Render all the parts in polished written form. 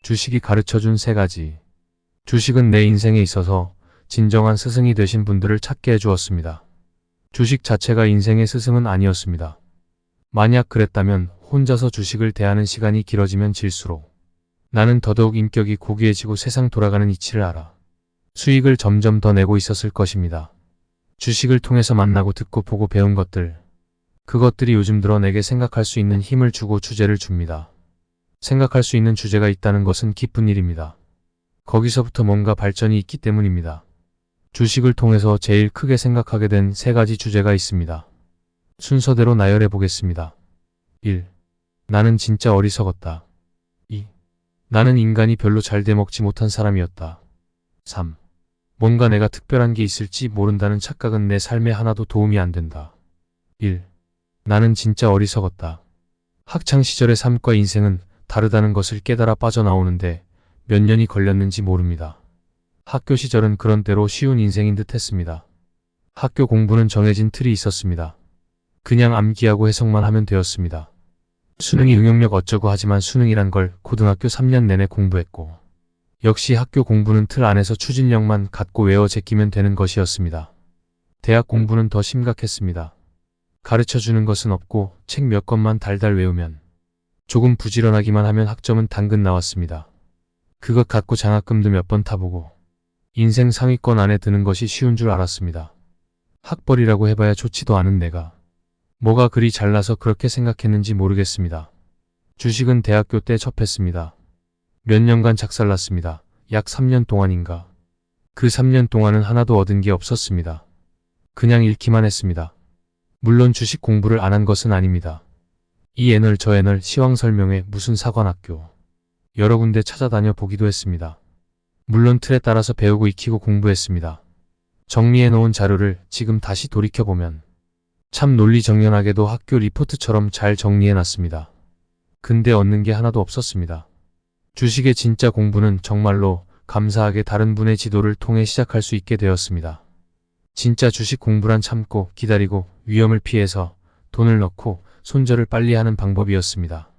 주식이 가르쳐준 3가지. 주식은 내 인생에 있어서 진정한 스승이 되신 분들을 찾게 해주었습니다. 주식 자체가 인생의 스승은 아니었습니다. 만약 그랬다면 혼자서 주식을 대하는 시간이 길어지면 질수록 나는 더더욱 인격이 고귀해지고 세상 돌아가는 이치를 알아 수익을 점점 더 내고 있었을 것입니다. 주식을 통해서 만나고 듣고 보고 배운 것들, 그것들이 요즘 들어 내게 생각할 수 있는 힘을 주고 주제를 줍니다. 생각할 수 있는 주제가 있다는 것은 기쁜 일입니다. 거기서부터 뭔가 발전이 있기 때문입니다. 주식을 통해서 제일 크게 생각하게 된 3가지 주제가 있습니다. 순서대로 나열해 보겠습니다. 1. 나는 진짜 어리석었다. 2. 나는 인간이 별로 잘 돼먹지 못한 사람이었다. 3. 뭔가 내가 특별한 게 있을지 모른다는 착각은 내 삶에 하나도 도움이 안 된다. 1. 나는 진짜 어리석었다. 학창시절의 삶과 인생은 다르다는 것을 깨달아 빠져나오는데 몇 년이 걸렸는지 모릅니다. 학교 시절은 그런 대로 쉬운 인생인 듯 했습니다. 학교 공부는 정해진 틀이 있었습니다. 그냥 암기하고 해석만 하면 되었습니다. 수능이 응용력 어쩌고 하지만 수능이란 걸 고등학교 3년 내내 공부했고, 역시 학교 공부는 틀 안에서 추진력만 갖고 외워 제끼면 되는 것이었습니다. 대학 공부는 더 심각했습니다. 가르쳐주는 것은 없고 책 몇 권만 달달 외우면, 조금 부지런하기만 하면 학점은 당근 나왔습니다. 그것 갖고 장학금도 몇 번 타보고 인생 상위권 안에 드는 것이 쉬운 줄 알았습니다. 학벌이라고 해봐야 좋지도 않은 내가 뭐가 그리 잘나서 그렇게 생각했는지 모르겠습니다. 주식은 대학교 때 접했습니다. 몇 년간 작살났습니다. 약 3년 동안인가. 그 3년 동안은 하나도 얻은 게 없었습니다. 그냥 잃기만 했습니다. 물론 주식 공부를 안 한 것은 아닙니다. 이 애널 저 애널 시황 설명회 무슨 사관학교 여러 군데 찾아다녀 보기도 했습니다. 물론 틀에 따라서 배우고 익히고 공부했습니다. 정리해놓은 자료를 지금 다시 돌이켜보면 참 논리정연하게도 학교 리포트처럼 잘 정리해놨습니다. 근데 얻는 게 하나도 없었습니다. 주식의 진짜 공부는 정말로 감사하게 다른 분의 지도를 통해 시작할 수 있게 되었습니다. 진짜 주식 공부란 참고 기다리고 위험을 피해서 돈을 넣고 손절을 빨리 하는 방법이었습니다.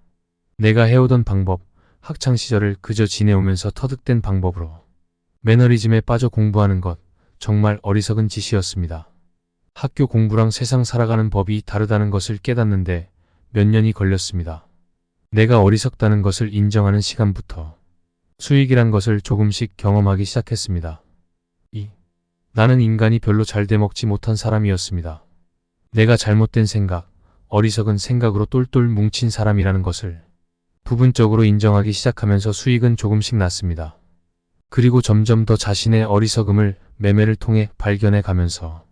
내가 해오던 방법, 학창시절을 그저 지내오면서 터득된 방법으로 매너리즘에 빠져 공부하는 것, 정말 어리석은 짓이었습니다. 학교 공부랑 세상 살아가는 법이 다르다는 것을 깨닫는데 몇 년이 걸렸습니다. 내가 어리석다는 것을 인정하는 시간부터 수익이란 것을 조금씩 경험하기 시작했습니다. 2. 나는 인간이 별로 잘 돼먹지 못한 사람이었습니다. 내가 잘못된 생각, 어리석은 생각으로 똘똘 뭉친 사람이라는 것을 부분적으로 인정하기 시작하면서 수익은 조금씩 났습니다. 그리고 점점 더 자신의 어리석음을 매매를 통해 발견해 가면서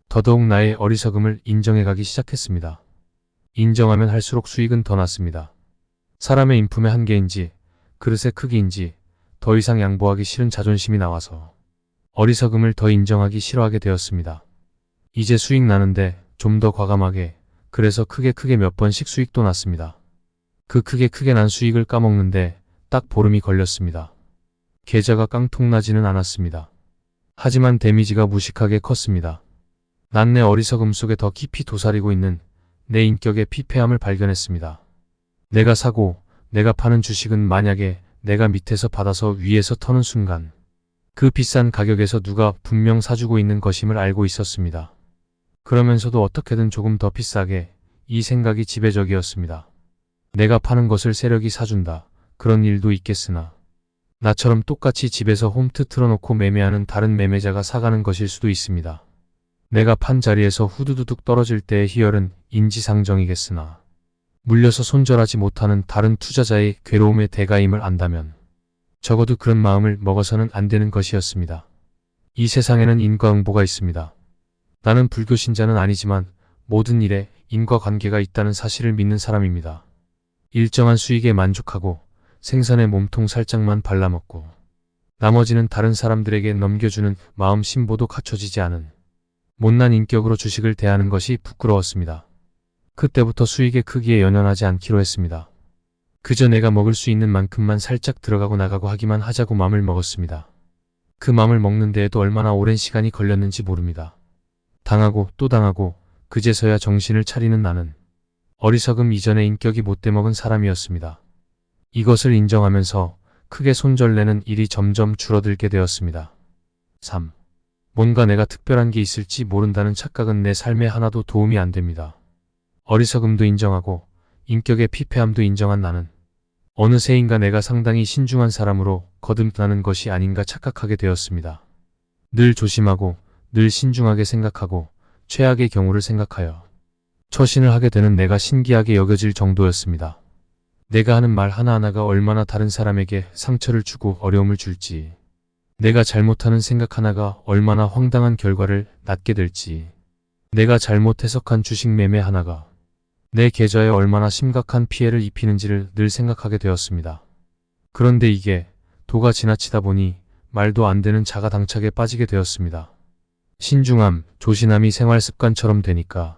더더욱 나의 어리석음을 인정해 가기 시작했습니다. 인정하면 할수록 수익은 더 났습니다. 사람의 인품의 한계인지 그릇의 크기인지 더 이상 양보하기 싫은 자존심이 나와서 어리석음을 더 인정하기 싫어하게 되었습니다. 이제 수익 나는데 좀 더 과감하게, 그래서 크게 몇 번씩 수익도 났습니다. 그 크게 난 수익을 까먹는데 딱 보름이 걸렸습니다. 계좌가 깡통나지는 않았습니다. 하지만 데미지가 무식하게 컸습니다. 난 내 어리석음 속에 더 깊이 도사리고 있는 내 인격의 피폐함을 발견했습니다. 내가 사고 내가 파는 주식은 만약에 내가 밑에서 받아서 위에서 터는 순간 그 비싼 가격에서 누가 분명 사주고 있는 것임을 알고 있었습니다. 그러면서도 어떻게든 조금 더 비싸게, 이 생각이 지배적이었습니다. 내가 파는 것을 세력이 사준다. 그런 일도 있겠으나 나처럼 똑같이 집에서 홈트 틀어놓고 매매하는 다른 매매자가 사가는 것일 수도 있습니다. 내가 판 자리에서 후두두둑 떨어질 때의 희열은 인지상정이겠으나 물려서 손절하지 못하는 다른 투자자의 괴로움의 대가임을 안다면 적어도 그런 마음을 먹어서는 안 되는 것이었습니다. 이 세상에는 인과응보가 있습니다. 나는 불교 신자는 아니지만 모든 일에 인과관계가 있다는 사실을 믿는 사람입니다. 일정한 수익에 만족하고 생선에 몸통 살짝만 발라먹고 나머지는 다른 사람들에게 넘겨주는 마음 심보도 갖춰지지 않은 못난 인격으로 주식을 대하는 것이 부끄러웠습니다. 그때부터 수익의 크기에 연연하지 않기로 했습니다. 그저 내가 먹을 수 있는 만큼만 살짝 들어가고 나가고 하기만 하자고 맘을 먹었습니다. 그 맘을 먹는 데에도 얼마나 오랜 시간이 걸렸는지 모릅니다. 당하고 또 당하고 그제서야 정신을 차리는 나는 어리석음 이전의 인격이 못돼 먹은 사람이었습니다. 이것을 인정하면서 크게 손절내는 일이 점점 줄어들게 되었습니다. 3. 뭔가 내가 특별한 게 있을지 모른다는 착각은 내 삶에 하나도 도움이 안 됩니다. 어리석음도 인정하고 인격의 피폐함도 인정한 나는 어느새인가 내가 상당히 신중한 사람으로 거듭나는 것이 아닌가 착각하게 되었습니다. 늘 조심하고 늘 신중하게 생각하고 최악의 경우를 생각하여 처신을 하게 되는 내가 신기하게 여겨질 정도였습니다. 내가 하는 말 하나하나가 얼마나 다른 사람에게 상처를 주고 어려움을 줄지, 내가 잘못하는 생각 하나가 얼마나 황당한 결과를 낳게 될지, 내가 잘못 해석한 주식 매매 하나가 내 계좌에 얼마나 심각한 피해를 입히는지를 늘 생각하게 되었습니다. 그런데 이게 도가 지나치다 보니 말도 안 되는 자가당착에 빠지게 되었습니다. 신중함, 조신함이 생활 습관처럼 되니까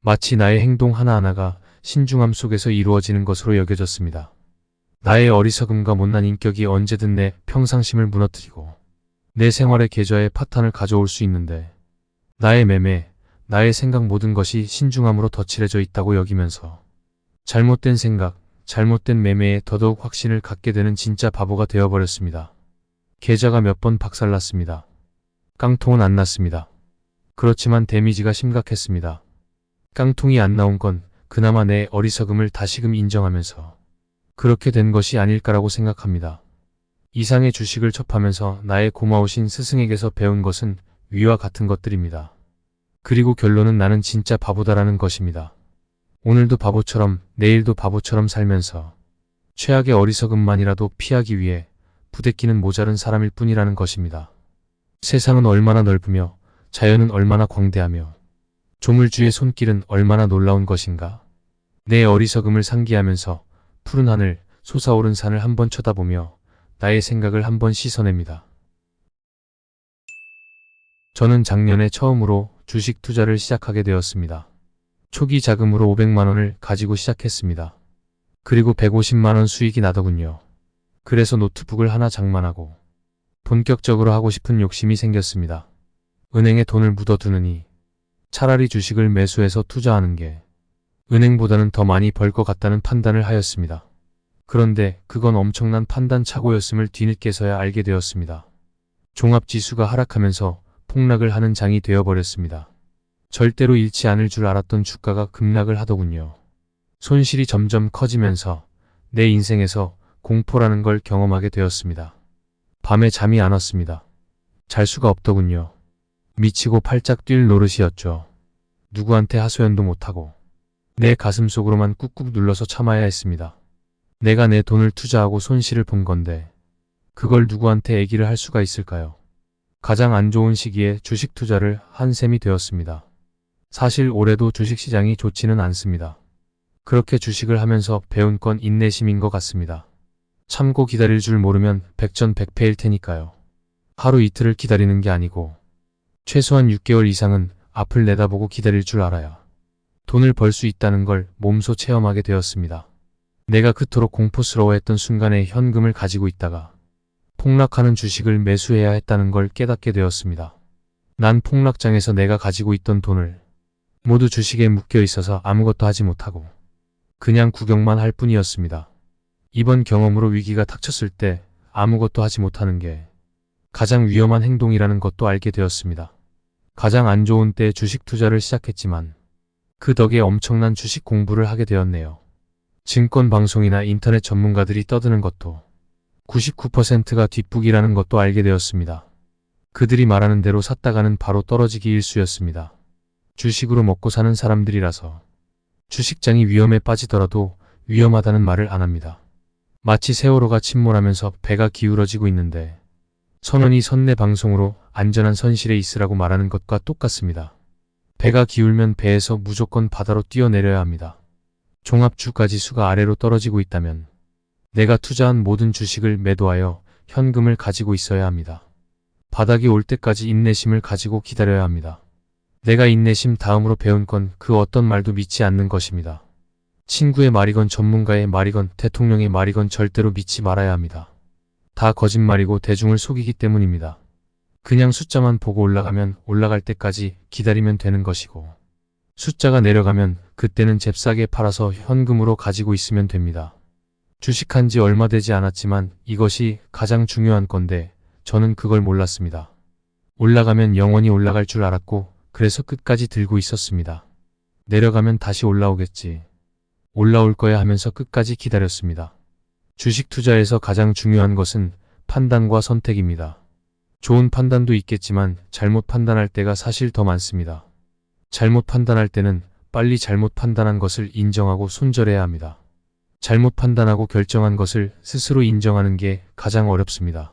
마치 나의 행동 하나하나가 신중함 속에서 이루어지는 것으로 여겨졌습니다. 나의 어리석음과 못난 인격이 언제든 내 평상심을 무너뜨리고 내 생활의 계좌에 파탄을 가져올 수 있는데, 나의 매매, 나의 생각 모든 것이 신중함으로 덧칠해져 있다고 여기면서 잘못된 생각, 잘못된 매매에 더더욱 확신을 갖게 되는 진짜 바보가 되어버렸습니다. 계좌가 몇 번 박살났습니다. 깡통은 안 났습니다. 그렇지만 데미지가 심각했습니다. 깡통이 안 나온 건 그나마 내 어리석음을 다시금 인정하면서 그렇게 된 것이 아닐까라고 생각합니다. 이상의 주식을 접하면서 나의 고마우신 스승에게서 배운 것은 위와 같은 것들입니다. 그리고 결론은 나는 진짜 바보다라는 것입니다. 오늘도 바보처럼 내일도 바보처럼 살면서 최악의 어리석음만이라도 피하기 위해 부대끼는 모자른 사람일 뿐이라는 것입니다. 세상은 얼마나 넓으며 자연은 얼마나 광대하며 조물주의 손길은 얼마나 놀라운 것인가. 내 어리석음을 상기하면서 푸른 하늘, 솟아오른 산을 한번 쳐다보며 나의 생각을 한번 씻어냅니다. 저는 작년에 처음으로 주식 투자를 시작하게 되었습니다. 초기 자금으로 500만 원을 가지고 시작했습니다. 그리고 150만 원 수익이 나더군요. 그래서 노트북을 하나 장만하고 본격적으로 하고 싶은 욕심이 생겼습니다. 은행에 돈을 묻어두느니 차라리 주식을 매수해서 투자하는 게 은행보다는 더 많이 벌 것 같다는 판단을 하였습니다. 그런데 그건 엄청난 판단 착오였음을 뒤늦게서야 알게 되었습니다. 종합지수가 하락하면서 폭락을 하는 장이 되어버렸습니다. 절대로 잃지 않을 줄 알았던 주가가 급락을 하더군요. 손실이 점점 커지면서 내 인생에서 공포라는 걸 경험하게 되었습니다. 밤에 잠이 안 왔습니다. 잘 수가 없더군요. 미치고 팔짝 뛸 노릇이었죠. 누구한테 하소연도 못하고 내 가슴 속으로만 꾹꾹 눌러서 참아야 했습니다. 내가 내 돈을 투자하고 손실을 본 건데 그걸 누구한테 얘기를 할 수가 있을까요? 가장 안 좋은 시기에 주식 투자를 한 셈이 되었습니다. 사실 올해도 주식시장이 좋지는 않습니다. 그렇게 주식을 하면서 배운 건 인내심인 것 같습니다. 참고 기다릴 줄 모르면 백전백패일 테니까요. 하루 이틀을 기다리는 게 아니고 최소한 6개월 이상은 앞을 내다보고 기다릴 줄 알아야 돈을 벌 수 있다는 걸 몸소 체험하게 되었습니다. 내가 그토록 공포스러워했던 순간에 현금을 가지고 있다가 폭락하는 주식을 매수해야 했다는 걸 깨닫게 되었습니다. 난 폭락장에서 내가 가지고 있던 돈을 모두 주식에 묶여 있어서 아무것도 하지 못하고 그냥 구경만 할 뿐이었습니다. 이번 경험으로 위기가 닥쳤을 때 아무것도 하지 못하는 게 가장 위험한 행동이라는 것도 알게 되었습니다. 가장 안 좋은 때에 주식 투자를 시작했지만 그 덕에 엄청난 주식 공부를 하게 되었네요. 증권 방송이나 인터넷 전문가들이 떠드는 것도 99%가 뒷북이라는 것도 알게 되었습니다. 그들이 말하는 대로 샀다가는 바로 떨어지기 일쑤였습니다. 주식으로 먹고 사는 사람들이라서 주식장이 위험에 빠지더라도 위험하다는 말을 안 합니다. 마치 세월호가 침몰하면서 배가 기울어지고 있는데 선원이 선내 방송으로 안전한 선실에 있으라고 말하는 것과 똑같습니다. 배가 기울면 배에서 무조건 바다로 뛰어내려야 합니다. 종합주가지수가 아래로 떨어지고 있다면 내가 투자한 모든 주식을 매도하여 현금을 가지고 있어야 합니다. 바닥이 올 때까지 인내심을 가지고 기다려야 합니다. 내가 인내심 다음으로 배운 건 그 어떤 말도 믿지 않는 것입니다. 친구의 말이건 전문가의 말이건 대통령의 말이건 절대로 믿지 말아야 합니다. 다 거짓말이고 대중을 속이기 때문입니다. 그냥 숫자만 보고 올라가면 올라갈 때까지 기다리면 되는 것이고 숫자가 내려가면 그때는 잽싸게 팔아서 현금으로 가지고 있으면 됩니다. 주식한 지 얼마 되지 않았지만 이것이 가장 중요한 건데 저는 그걸 몰랐습니다. 올라가면 영원히 올라갈 줄 알았고 그래서 끝까지 들고 있었습니다. 내려가면 다시 올라오겠지. 올라올 거야 하면서 끝까지 기다렸습니다. 주식 투자에서 가장 중요한 것은 판단과 선택입니다. 좋은 판단도 있겠지만 잘못 판단할 때가 사실 더 많습니다. 잘못 판단할 때는 빨리 잘못 판단한 것을 인정하고 손절해야 합니다. 잘못 판단하고 결정한 것을 스스로 인정하는 게 가장 어렵습니다.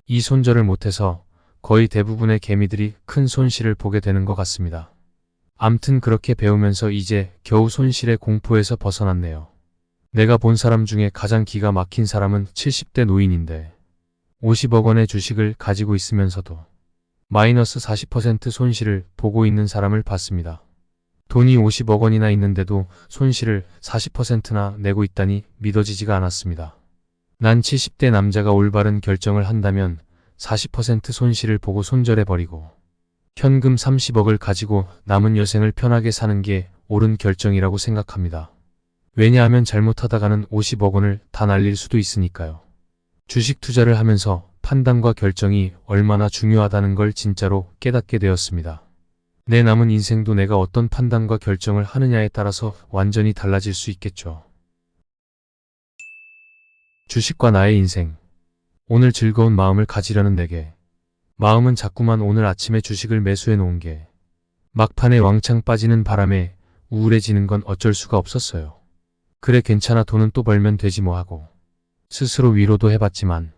이 손절을 못해서 거의 대부분의 개미들이 큰 손실을 보게 되는 것 같습니다. 암튼 그렇게 배우면서 이제 겨우 손실의 공포에서 벗어났네요. 내가 본 사람 중에 가장 기가 막힌 사람은 70대 노인인데 50억 원의 주식을 가지고 있으면서도 마이너스 40% 손실을 보고 있는 사람을 봤습니다. 돈이 50억 원이나 있는데도 손실을 40%나 내고 있다니 믿어지지가 않았습니다. 난 70대 남자가 올바른 결정을 한다면 40% 손실을 보고 손절해버리고 현금 30억을 가지고 남은 여생을 편하게 사는 게 옳은 결정이라고 생각합니다. 왜냐하면 잘못하다가는 50억 원을 다 날릴 수도 있으니까요. 주식 투자를 하면서 판단과 결정이 얼마나 중요하다는 걸 진짜로 깨닫게 되었습니다. 내 남은 인생도 내가 어떤 판단과 결정을 하느냐에 따라서 완전히 달라질 수 있겠죠. 주식과 나의 인생. 오늘 즐거운 마음을 가지려는 내게. 마음은 자꾸만 오늘 아침에 주식을 매수해 놓은 게 막판에 왕창 빠지는 바람에 우울해지는 건 어쩔 수가 없었어요. 그래 괜찮아 돈은 또 벌면 되지 뭐 하고 스스로 위로도 해봤지만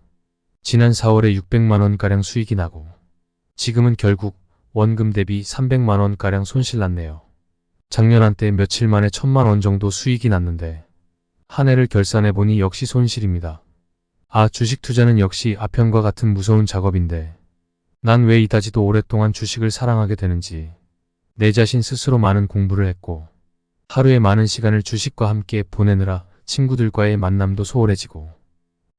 지난 4월에 600만원가량 수익이 나고 지금은 결국 원금 대비 300만원가량 손실 났네요. 작년 한때 며칠 만에 1000만원 정도 수익이 났는데 한 해를 결산해보니 역시 손실입니다. 아, 주식 투자는 역시 아편과 같은 무서운 작업인데 난 왜 이다지도 오랫동안 주식을 사랑하게 되는지 내 자신 스스로 많은 공부를 했고 하루에 많은 시간을 주식과 함께 보내느라 친구들과의 만남도 소홀해지고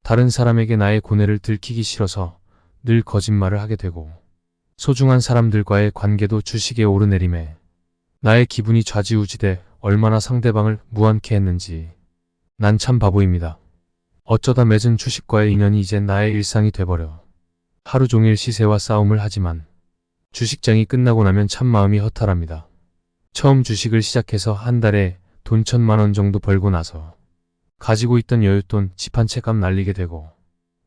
다른 사람에게 나의 고뇌를 들키기 싫어서 늘 거짓말을 하게 되고 소중한 사람들과의 관계도 주식에 오르내림에 나의 기분이 좌지우지돼 얼마나 상대방을 무안케 했는지 난 참 바보입니다. 어쩌다 맺은 주식과의 인연이 이젠 나의 일상이 돼버려 하루 종일 시세와 싸움을 하지만 주식장이 끝나고 나면 참 마음이 허탈합니다. 처음 주식을 시작해서 한 달에 돈 1000만원 정도 벌고 나서 가지고 있던 여윳돈 집 한 채 값 날리게 되고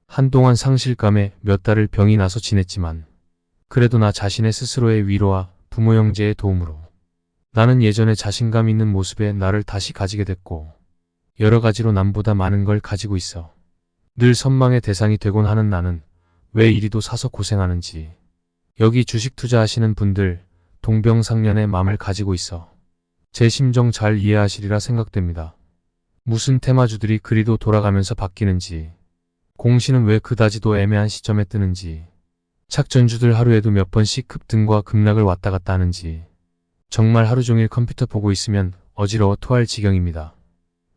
한동안 상실감에 몇 달을 병이 나서 지냈지만 그래도 나 자신의 스스로의 위로와 부모 형제의 도움으로 나는 예전에 자신감 있는 모습의 나를 다시 가지게 됐고 여러 가지로 남보다 많은 걸 가지고 있어 늘 선망의 대상이 되곤 하는 나는 왜 이리도 사서 고생하는지 여기 주식 투자하시는 분들 동병상련의 마음을 가지고 있어 제 심정 잘 이해하시리라 생각됩니다. 무슨 테마주들이 그리도 돌아가면서 바뀌는지 공시는 왜 그다지도 애매한 시점에 뜨는지 착전주들 하루에도 몇 번씩 급등과 급락을 왔다 갔다 하는지 정말 하루 종일 컴퓨터 보고 있으면 어지러워 토할 지경입니다.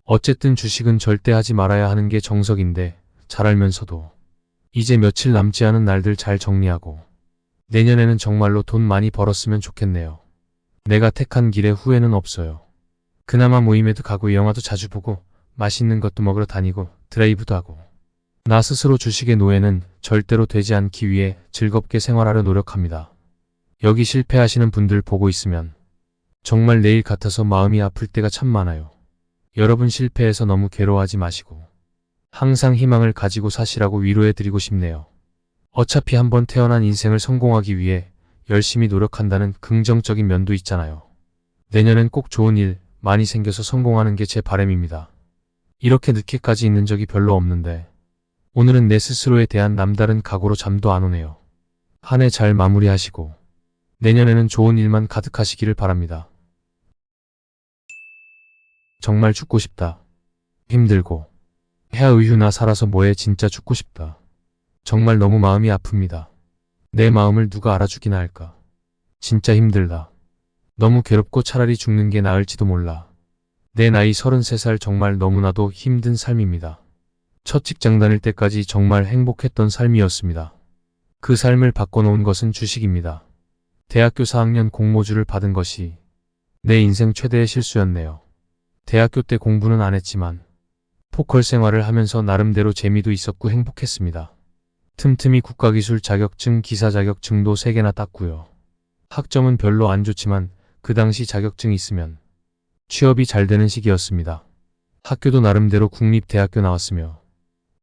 어쨌든 주식은 절대 하지 말아야 하는 게 정석인데 잘 알면서도 이제 며칠 남지 않은 날들 잘 정리하고 내년에는 정말로 돈 많이 벌었으면 좋겠네요. 내가 택한 길에 후회는 없어요. 그나마 모임에도 가고 영화도 자주 보고 맛있는 것도 먹으러 다니고 드라이브도 하고 나 스스로 주식의 노예는 절대로 되지 않기 위해 즐겁게 생활하려 노력합니다. 여기 실패하시는 분들 보고 있으면 정말 내일 같아서 마음이 아플 때가 참 많아요. 여러분 실패해서 너무 괴로워하지 마시고 항상 희망을 가지고 사시라고 위로해드리고 싶네요. 어차피 한번 태어난 인생을 성공하기 위해 열심히 노력한다는 긍정적인 면도 있잖아요. 내년엔 꼭 좋은 일 많이 생겨서 성공하는 게 제 바람입니다. 이렇게 늦게까지 있는 적이 별로 없는데 오늘은 내 스스로에 대한 남다른 각오로 잠도 안 오네요. 한 해 잘 마무리하시고 내년에는 좋은 일만 가득하시기를 바랍니다. 정말 죽고 싶다. 힘들고 해의휴나 살아서 뭐해 진짜 죽고 싶다. 정말 너무 마음이 아픕니다. 내 마음을 누가 알아주기나 할까. 진짜 힘들다. 너무 괴롭고 차라리 죽는 게 나을지도 몰라. 내 나이 33살 정말 너무나도 힘든 삶입니다. 첫 직장 다닐 때까지 정말 행복했던 삶이었습니다. 그 삶을 바꿔놓은 것은 주식입니다. 대학교 4학년 공모주를 받은 것이 내 인생 최대의 실수였네요. 대학교 때 공부는 안 했지만 포컬 생활을 하면서 나름대로 재미도 있었고 행복했습니다. 틈틈이 국가기술 자격증, 기사 자격증도 3개나 땄고요. 학점은 별로 안 좋지만 그 당시 자격증이 있으면 취업이 잘 되는 시기였습니다. 학교도 나름대로 국립대학교 나왔으며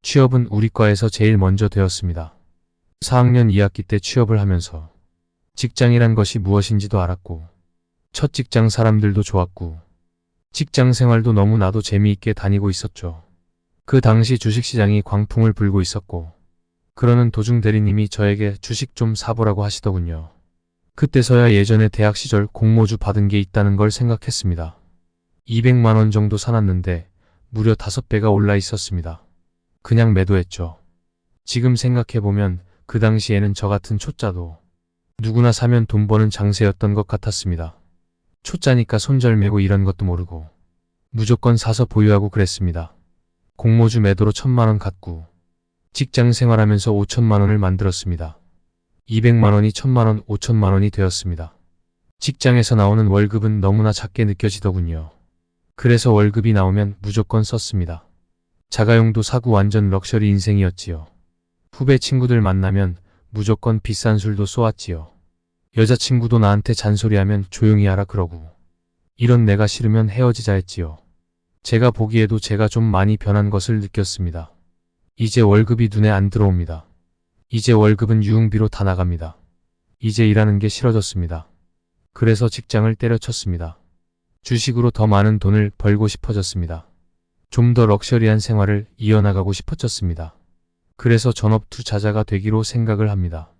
취업은 우리 과에서 제일 먼저 되었습니다. 4학년 2학기 때 취업을 하면서 직장이란 것이 무엇인지도 알았고 첫 직장 사람들도 좋았고 직장 생활도 너무나도 재미있게 다니고 있었죠. 그 당시 주식시장이 광풍을 불고 있었고 그러는 도중 대리님이 저에게 주식 좀 사보라고 하시더군요. 그때서야 예전에 대학 시절 공모주 받은 게 있다는 걸 생각했습니다. 200만 원 정도 사놨는데 무려 5배가 올라 있었습니다. 그냥 매도했죠. 지금 생각해보면 그 당시에는 저 같은 초짜도 누구나 사면 돈 버는 장세였던 것 같았습니다. 초짜니까 손절매고 이런 것도 모르고 무조건 사서 보유하고 그랬습니다. 공모주 매도로 1000만 원 갖고 직장 생활하면서 5천만 원을 만들었습니다. 200만 원이 1000만 원, 5천만 원이 되었습니다. 직장에서 나오는 월급은 너무나 작게 느껴지더군요. 그래서 월급이 나오면 무조건 썼습니다. 자가용도 사고 완전 럭셔리 인생이었지요. 후배 친구들 만나면 무조건 비싼 술도 쏘았지요. 여자친구도 나한테 잔소리하면 조용히 하라 그러고 이런 내가 싫으면 헤어지자 했지요. 제가 보기에도 제가 좀 많이 변한 것을 느꼈습니다. 이제 월급이 눈에 안 들어옵니다. 이제 월급은 유흥비로 다 나갑니다. 이제 일하는 게 싫어졌습니다. 그래서 직장을 때려쳤습니다. 주식으로 더 많은 돈을 벌고 싶어졌습니다. 좀 더 럭셔리한 생활을 이어나가고 싶어졌습니다. 그래서 전업 투자자가 되기로 생각을 합니다.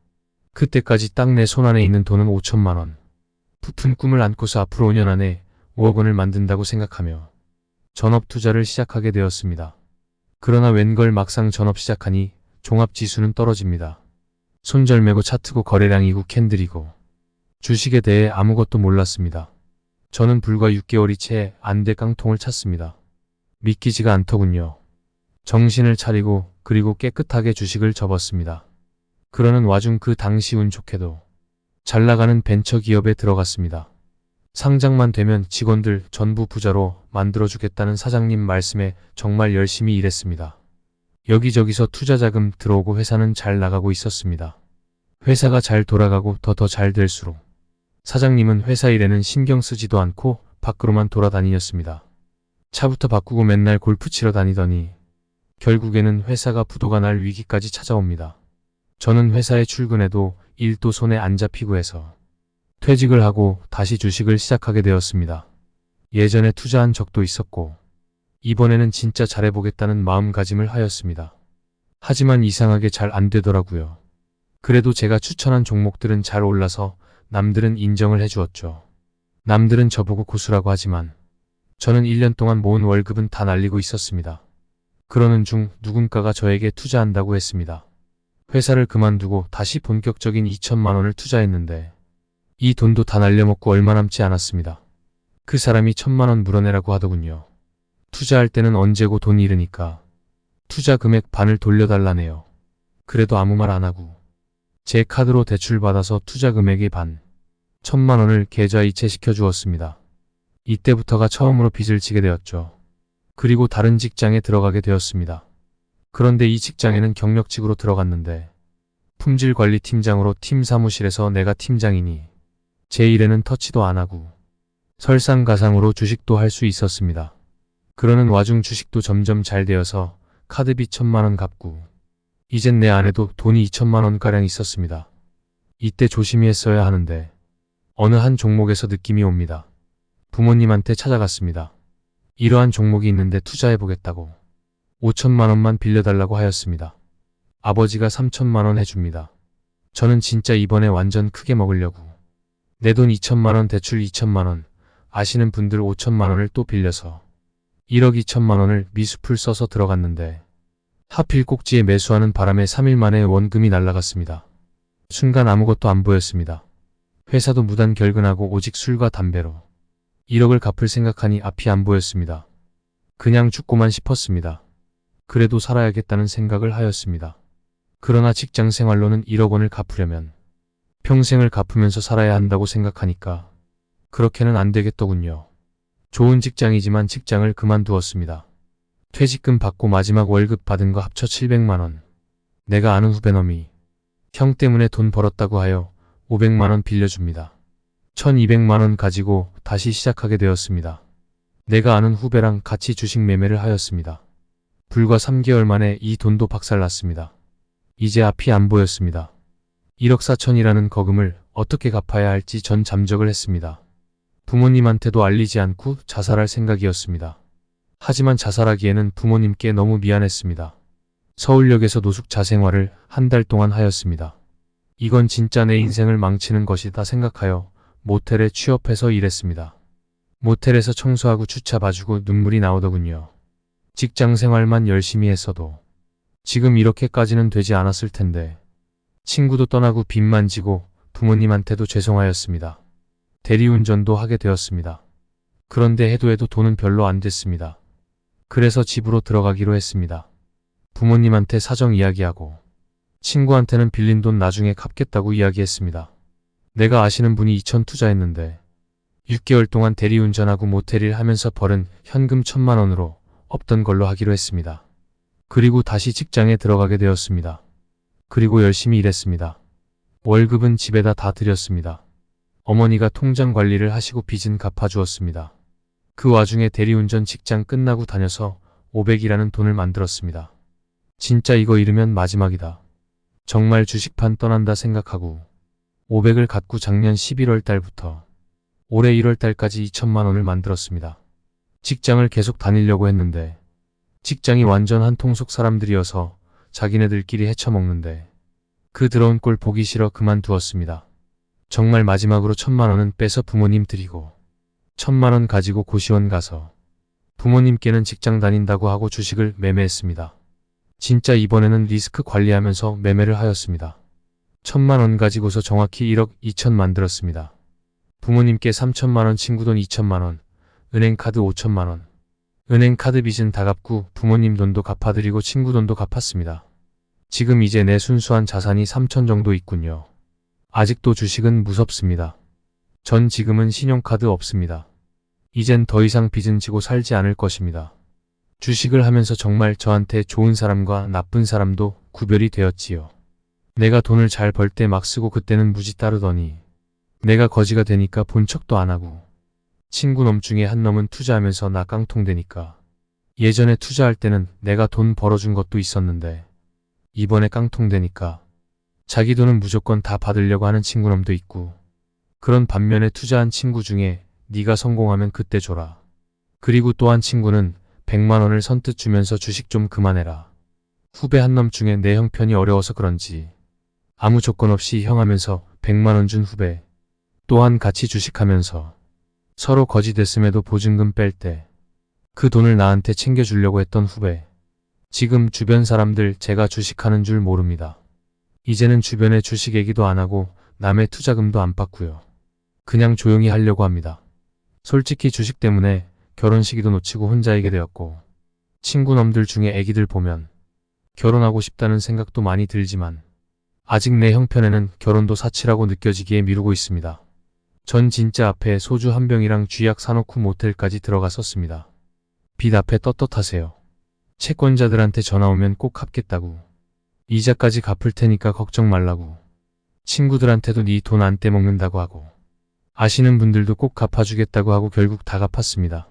그때까지 딱 내 손안에 있는 돈은 5천만 원. 부푼 꿈을 안고서 앞으로 5년 안에 5억 원을 만든다고 생각하며 전업 투자를 시작하게 되었습니다. 그러나 웬걸 막상 전업 시작하니 종합지수는 떨어집니다. 손절매고 차트고 거래량이고 캔들이고 주식에 대해 아무것도 몰랐습니다. 저는 불과 6개월이 채 안 될 깡통을 찼습니다. 믿기지가 않더군요. 정신을 차리고 그리고 깨끗하게 주식을 접었습니다. 그러는 와중 그 당시 운 좋게도 잘 나가는 벤처기업에 들어갔습니다. 상장만 되면 직원들 전부 부자로 만들어주겠다는 사장님 말씀에 정말 열심히 일했습니다. 여기저기서 투자자금 들어오고 회사는 잘 나가고 있었습니다. 회사가 잘 돌아가고 더 잘 될수록 사장님은 회사 일에는 신경 쓰지도 않고 밖으로만 돌아다니셨습니다. 차부터 바꾸고 맨날 골프 치러 다니더니 결국에는 회사가 부도가 날 위기까지 찾아옵니다. 저는 회사에 출근해도 일도 손에 안 잡히고 해서 퇴직을 하고 다시 주식을 시작하게 되었습니다. 예전에 투자한 적도 있었고 이번에는 진짜 잘해보겠다는 마음가짐을 하였습니다. 하지만 이상하게 잘 안 되더라고요. 그래도 제가 추천한 종목들은 잘 올라서 남들은 인정을 해주었죠. 남들은 저보고 고수라고 하지만 저는 1년 동안 모은 월급은 다 날리고 있었습니다. 그러는 중 누군가가 저에게 투자한다고 했습니다. 회사를 그만두고 다시 본격적인 2천만 원을 투자했는데 이 돈도 다 날려먹고 얼마 남지 않았습니다. 그 사람이 1000만 원 물어내라고 하더군요. 투자할 때는 언제고 돈 잃으니까 투자 금액 반을 돌려달라네요. 그래도 아무 말 안 하고 제 카드로 대출받아서 투자 금액의 반, 1000만 원을 계좌 이체시켜 주었습니다. 이때부터가 처음으로 빚을 지게 되었죠. 그리고 다른 직장에 들어가게 되었습니다. 그런데 이 직장에는 경력직으로 들어갔는데 품질관리팀장으로 팀 사무실에서 내가 팀장이니 제 일에는 터치도 안 하고 설상가상으로 주식도 할 수 있었습니다. 그러는 와중 주식도 점점 잘 되어서 카드비 1000만 원 갚고 이젠 내 안에도 돈이 2천만 원가량 있었습니다. 이때 조심히 했어야 하는데 어느 한 종목에서 느낌이 옵니다. 부모님한테 찾아갔습니다. 이러한 종목이 있는데 투자해보겠다고 5천만 원만 빌려달라고 하였습니다. 아버지가 3천만 원 해줍니다. 저는 진짜 이번에 완전 크게 먹으려고 내 돈 2천만 원 대출 2천만 원 아시는 분들 5천만 원을 또 빌려서 1억 2천만 원을 미수풀 써서 들어갔는데 하필 꼭지에 매수하는 바람에 3일 만에 원금이 날아갔습니다. 순간 아무것도 안 보였습니다. 회사도 무단 결근하고 오직 술과 담배로 1억을 갚을 생각하니 앞이 안 보였습니다. 그냥 죽고만 싶었습니다. 그래도 살아야겠다는 생각을 하였습니다. 그러나 직장 생활로는 1억 원을 갚으려면 평생을 갚으면서 살아야 한다고 생각하니까 그렇게는 안 되겠더군요. 좋은 직장이지만 직장을 그만두었습니다. 퇴직금 받고 마지막 월급 받은 거 합쳐 700만 원. 내가 아는 후배 놈이 형 때문에 돈 벌었다고 하여 500만 원 빌려줍니다. 1200만 원 가지고 다시 시작하게 되었습니다. 내가 아는 후배랑 같이 주식 매매를 하였습니다. 불과 3개월 만에 이 돈도 박살났습니다. 이제 앞이 안 보였습니다. 1억 4천이라는 거금을 어떻게 갚아야 할지 전 잠적을 했습니다. 부모님한테도 알리지 않고 자살할 생각이었습니다. 하지만 자살하기에는 부모님께 너무 미안했습니다. 서울역에서 노숙자 생활을 한 달 동안 하였습니다. 이건 진짜 내 인생을 망치는 것이다 생각하여 모텔에 취업해서 일했습니다. 모텔에서 청소하고 주차 봐주고 눈물이 나오더군요. 직장 생활만 열심히 했어도 지금 이렇게까지는 되지 않았을 텐데 친구도 떠나고 빚만 지고 부모님한테도 죄송하였습니다. 대리운전도 하게 되었습니다. 그런데 해도 돈은 별로 안 됐습니다. 그래서 집으로 들어가기로 했습니다. 부모님한테 사정 이야기하고 친구한테는 빌린 돈 나중에 갚겠다고 이야기했습니다. 내가 아시는 분이 2천 투자했는데 6개월 동안 대리운전하고 모텔일 하면서 벌은 현금 1,000만 원으로 없던 걸로 하기로 했습니다. 그리고 다시 직장에 들어가게 되었습니다. 그리고 열심히 일했습니다. 월급은 집에다 다 드렸습니다. 어머니가 통장 관리를 하시고 빚은 갚아주었습니다. 그 와중에 대리운전 직장 끝나고 다녀서 500이라는 돈을 만들었습니다. 진짜 이거 잃으면 마지막이다. 정말 주식판 떠난다 생각하고 500을 갖고 작년 11월 달부터 올해 1월 달까지 2천만 원을 만들었습니다. 직장을 계속 다니려고 했는데 직장이 완전 한 통속 사람들이어서 자기네들끼리 헤쳐먹는데 그 더러운 꼴 보기 싫어 그만두었습니다. 정말 마지막으로 1,000만 원은 빼서 부모님 드리고 1,000만 원 가지고 고시원 가서 부모님께는 직장 다닌다고 하고 주식을 매매했습니다. 진짜 이번에는 리스크 관리하면서 매매를 하였습니다. 1,000만 원 가지고서 정확히 1억 2천 만들었습니다. 부모님께 3천만 원, 친구 돈 2천만 원, 은행카드 5천만 원. 은행카드 빚은 다 갚고 부모님 돈도 갚아드리고 친구 돈도 갚았습니다. 지금 이제 내 순수한 자산이 3천 정도 있군요. 아직도 주식은 무섭습니다. 전 지금은 신용카드 없습니다. 이젠 더 이상 빚은 지고 살지 않을 것입니다. 주식을 하면서 정말 저한테 좋은 사람과 나쁜 사람도 구별이 되었지요. 내가 돈을 잘 벌 때 막 쓰고 그때는 무지 따르더니 내가 거지가 되니까 본 척도 안 하고 친구 놈 중에 한 놈은 투자하면서 나 깡통되니까 예전에 투자할 때는 내가 돈 벌어준 것도 있었는데 이번에 깡통되니까 자기 돈은 무조건 다 받으려고 하는 친구 놈도 있고 그런 반면에 투자한 친구 중에 네가 성공하면 그때 줘라. 그리고 또 한 친구는 100만 원을 선뜻 주면서 주식 좀 그만해라. 후배 한 놈 중에 내 형편이 어려워서 그런지 아무 조건 없이 형 하면서 100만 원 준 후배. 또한 같이 주식하면서 서로 거지 됐음에도 보증금 뺄 때 그 돈을 나한테 챙겨주려고 했던 후배. 지금 주변 사람들 제가 주식하는 줄 모릅니다. 이제는 주변에 주식 얘기도 안 하고 남의 투자금도 안 받고요. 그냥 조용히 하려고 합니다. 솔직히 주식 때문에 결혼 시기도 놓치고 혼자이게 되었고 친구 놈들 중에 애기들 보면 결혼하고 싶다는 생각도 많이 들지만 아직 내 형편에는 결혼도 사치라고 느껴지기에 미루고 있습니다. 전 진짜 앞에 소주 한 병이랑 쥐약 사놓고 모텔까지 들어갔었습니다. 빚 앞에 떳떳하세요. 채권자들한테 전화 오면 꼭 갚겠다고. 이자까지 갚을 테니까 걱정 말라고. 친구들한테도 네 돈 안 떼먹는다고 하고 아시는 분들도 꼭 갚아주겠다고 하고 결국 다 갚았습니다.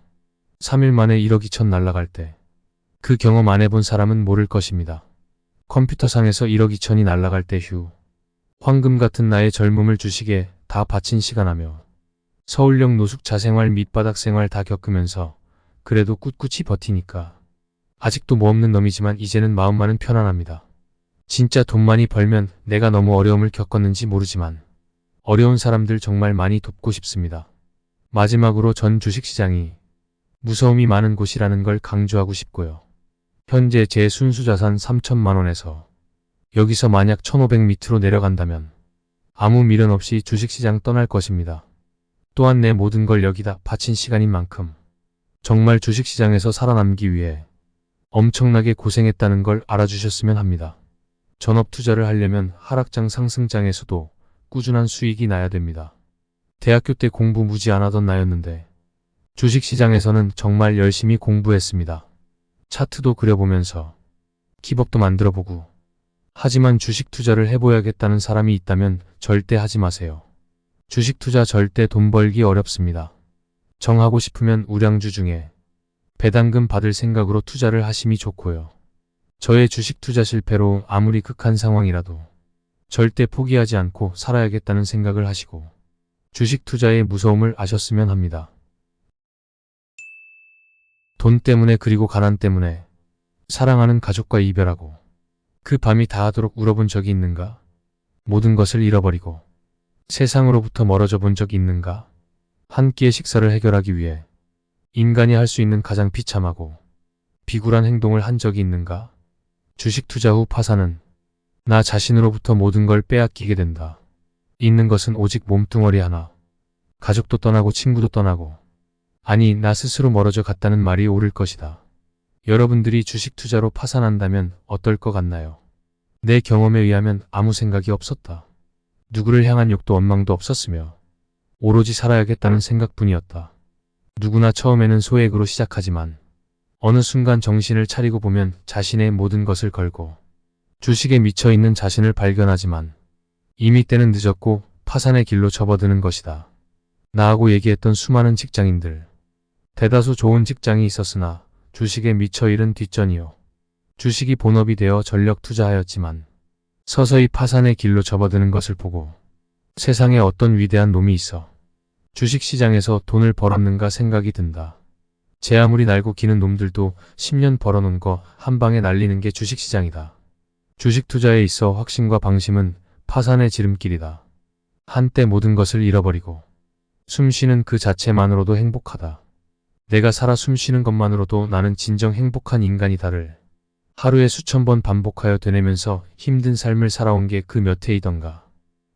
3일 만에 1억 2천 날라갈 때 그 경험 안 해본 사람은 모를 것입니다. 컴퓨터상에서 1억 2천이 날라갈 때 휴. 황금 같은 나의 젊음을 주식에 다 바친 시간하며 서울역 노숙자 생활 밑바닥 생활 다 겪으면서 그래도 꿋꿋이 버티니까 아직도 뭐 없는 놈이지만 이제는 마음만은 편안합니다. 진짜 돈 많이 벌면 내가 너무 어려움을 겪었는지 모르지만 어려운 사람들 정말 많이 돕고 싶습니다. 마지막으로 전 주식시장이 무서움이 많은 곳이라는 걸 강조하고 싶고요. 현재 제 순수자산 3천만 원에서 여기서 만약 1,500 밑으로 내려간다면 아무 미련 없이 주식시장 떠날 것입니다. 또한 내 모든 걸 여기다 바친 시간인 만큼 정말 주식시장에서 살아남기 위해 엄청나게 고생했다는 걸 알아주셨으면 합니다. 전업 투자를 하려면 하락장 상승장에서도 꾸준한 수익이 나야 됩니다. 대학교 때 공부 무지 안 하던 나였는데 주식시장에서는 정말 열심히 공부했습니다. 차트도 그려보면서 기법도 만들어보고. 하지만 주식 투자를 해보야겠다는 사람이 있다면 절대 하지 마세요. 주식 투자 절대 돈 벌기 어렵습니다. 정하고 싶으면 우량주 중에 배당금 받을 생각으로 투자를 하심이 좋고요. 저의 주식 투자 실패로 아무리 극한 상황이라도 절대 포기하지 않고 살아야겠다는 생각을 하시고 주식 투자의 무서움을 아셨으면 합니다. 돈 때문에 그리고 가난 때문에 사랑하는 가족과 이별하고 그 밤이 다하도록 울어본 적이 있는가? 모든 것을 잃어버리고 세상으로부터 멀어져 본 적이 있는가? 한 끼의 식사를 해결하기 위해 인간이 할 수 있는 가장 비참하고 비굴한 행동을 한 적이 있는가? 주식 투자 후 파산은 나 자신으로부터 모든 걸 빼앗기게 된다. 있는 것은 오직 몸뚱어리 하나. 가족도 떠나고 친구도 떠나고 아니 나 스스로 멀어져 갔다는 말이 옳을 것이다. 여러분들이 주식 투자로 파산한다면 어떨 것 같나요? 내 경험에 의하면 아무 생각이 없었다. 누구를 향한 욕도 원망도 없었으며 오로지 살아야겠다는 생각뿐이었다. 누구나 처음에는 소액으로 시작하지만 어느 순간 정신을 차리고 보면 자신의 모든 것을 걸고 주식에 미쳐있는 자신을 발견하지만 이미 때는 늦었고 파산의 길로 접어드는 것이다. 나하고 얘기했던 수많은 직장인들. 대다수 좋은 직장이 있었으나 주식에 미쳐 잃은 뒷전이요. 주식이 본업이 되어 전력 투자하였지만 서서히 파산의 길로 접어드는 것을 보고 세상에 어떤 위대한 놈이 있어 주식시장에서 돈을 벌었는가 생각이 든다. 제 아무리 날고 기는 놈들도 10년 벌어놓은 거 한 방에 날리는 게 주식시장이다. 주식 투자에 있어 확신과 방심은 파산의 지름길이다. 한때 모든 것을 잃어버리고 숨쉬는 그 자체만으로도 행복하다. 내가 살아 숨쉬는 것만으로도 나는 진정 행복한 인간이다를 하루에 수천 번 반복하여 되뇌면서 힘든 삶을 살아온 게 그 몇 해이던가.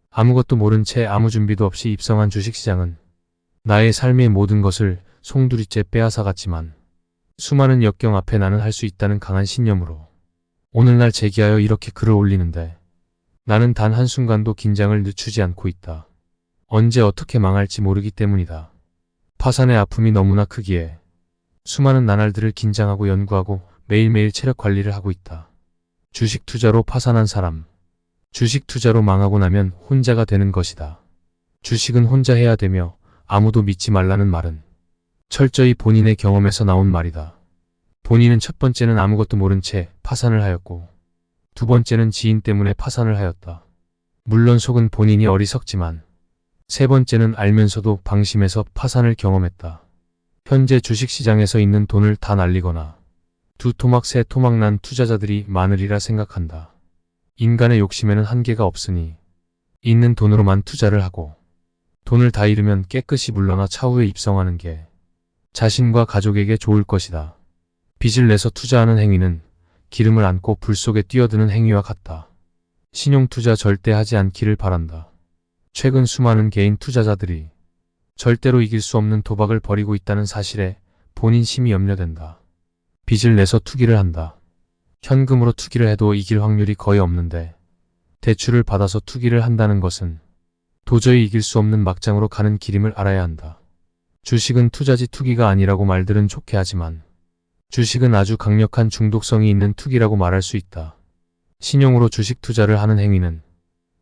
아무것도 모른 채 아무 준비도 없이 입성한 주식시장은 나의 삶의 모든 것을 송두리째 빼앗아갔지만 수많은 역경 앞에 나는 할 수 있다는 강한 신념으로 오늘날 제기하여 이렇게 글을 올리는데 나는 단 한순간도 긴장을 늦추지 않고 있다. 언제 어떻게 망할지 모르기 때문이다. 파산의 아픔이 너무나 크기에 수많은 나날들을 긴장하고 연구하고 매일매일 체력 관리를 하고 있다. 주식 투자로 파산한 사람. 주식 투자로 망하고 나면 혼자가 되는 것이다. 주식은 혼자 해야 되며 아무도 믿지 말라는 말은 철저히 본인의 경험에서 나온 말이다. 본인은 첫 번째는 아무것도 모른 채 파산을 하였고 두 번째는 지인 때문에 파산을 하였다. 물론 속은 본인이 어리석지만 세 번째는 알면서도 방심해서 파산을 경험했다. 현재 주식시장에서 있는 돈을 다 날리거나 두 토막 세 토막 난 투자자들이 많으리라 생각한다. 인간의 욕심에는 한계가 없으니 있는 돈으로만 투자를 하고 돈을 다 잃으면 깨끗이 물러나 차후에 입성하는 게 자신과 가족에게 좋을 것이다. 빚을 내서 투자하는 행위는 기름을 안고 불 속에 뛰어드는 행위와 같다. 신용투자 절대 하지 않기를 바란다. 최근 수많은 개인 투자자들이 절대로 이길 수 없는 도박을 벌이고 있다는 사실에 본인 심히 염려된다. 빚을 내서 투기를 한다. 현금으로 투기를 해도 이길 확률이 거의 없는데 대출을 받아서 투기를 한다는 것은 도저히 이길 수 없는 막장으로 가는 길임을 알아야 한다. 주식은 투자지 투기가 아니라고 말들은 좋게 하지만 주식은 아주 강력한 중독성이 있는 투기라고 말할 수 있다. 신용으로 주식 투자를 하는 행위는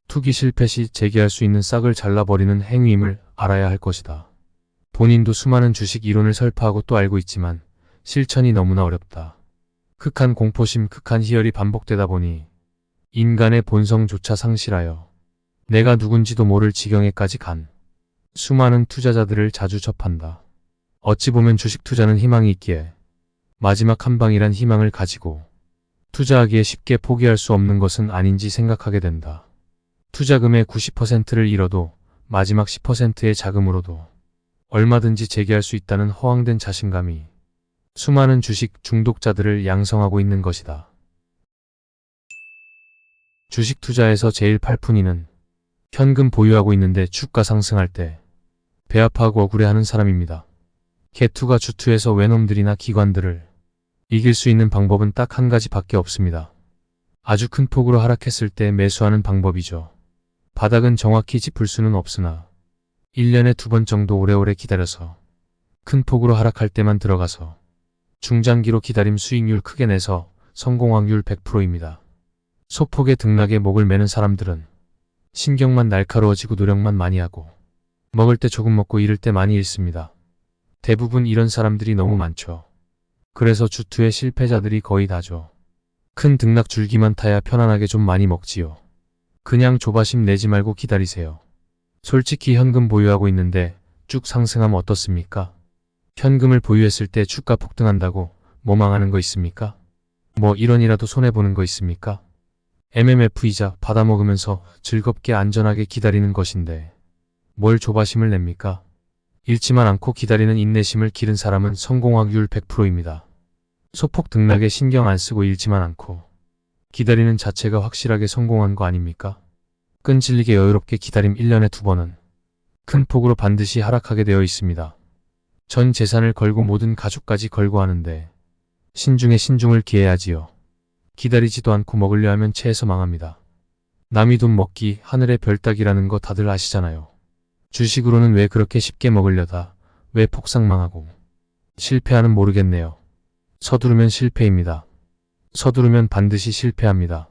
투기 실패 시 재기할 수 있는 싹을 잘라버리는 행위임을 알아야 할 것이다. 본인도 수많은 주식 이론을 설파하고 또 알고 있지만 실천이 너무나 어렵다. 극한 공포심, 극한 희열이 반복되다 보니 인간의 본성조차 상실하여 내가 누군지도 모를 지경에까지 간 수많은 투자자들을 자주 접한다. 어찌 보면 주식 투자는 희망이 있기에 마지막 한 방이란 희망을 가지고 투자하기에 쉽게 포기할 수 없는 것은 아닌지 생각하게 된다. 투자금의 90%를 잃어도 마지막 10%의 자금으로도 얼마든지 재기할 수 있다는 허황된 자신감이 수많은 주식 중독자들을 양성하고 있는 것이다. 주식 투자에서 제일 팔푼이는 현금 보유하고 있는데 주가 상승할 때 배 아파하고 억울해하는 사람입니다. 개투가 주투에서 외놈들이나 기관들을 이길 수 있는 방법은 딱 한 가지밖에 없습니다. 아주 큰 폭으로 하락했을 때 매수하는 방법이죠. 바닥은 정확히 짚을 수는 없으나 1년에 2번 정도 오래오래 기다려서 큰 폭으로 하락할 때만 들어가서 중장기로 기다림 수익률 크게 내서 성공 확률 100%입니다. 소폭의 등락에 목을 매는 사람들은 신경만 날카로워지고 노력만 많이 하고 먹을 때 조금 먹고 잃을 때 많이 잃습니다. 대부분 이런 사람들이 너무 많죠. 그래서 주투의 실패자들이 거의 다죠. 큰 등락 줄기만 타야 편안하게 좀 많이 먹지요. 그냥 조바심 내지 말고 기다리세요. 솔직히 현금 보유하고 있는데 쭉 상승하면 어떻습니까? 현금을 보유했을 때 주가 폭등한다고 뭐 망하는 거 있습니까? 뭐 1원이라도 손해보는 거 있습니까? MMF이자 받아먹으면서 즐겁게 안전하게 기다리는 것인데 뭘 조바심을 냅니까? 잃지만 않고 기다리는 인내심을 기른 사람은 성공 확률 100%입니다. 소폭 등락에 신경 안 쓰고 잃지만 않고 기다리는 자체가 확실하게 성공한 거 아닙니까? 끈질기게 여유롭게 기다림 1년에 2번은 큰 폭으로 반드시 하락하게 되어 있습니다. 전 재산을 걸고 모든 가족까지 걸고 하는데 신중에 신중을 기해야지요. 기다리지도 않고 먹으려 하면 체해서 망합니다. 남이 돈 먹기 하늘의 별 따기라는 거 다들 아시잖아요. 주식으로는 왜 그렇게 쉽게 먹으려다 왜 폭삭망하고 실패하는 모르겠네요. 서두르면 실패입니다. 서두르면 반드시 실패합니다.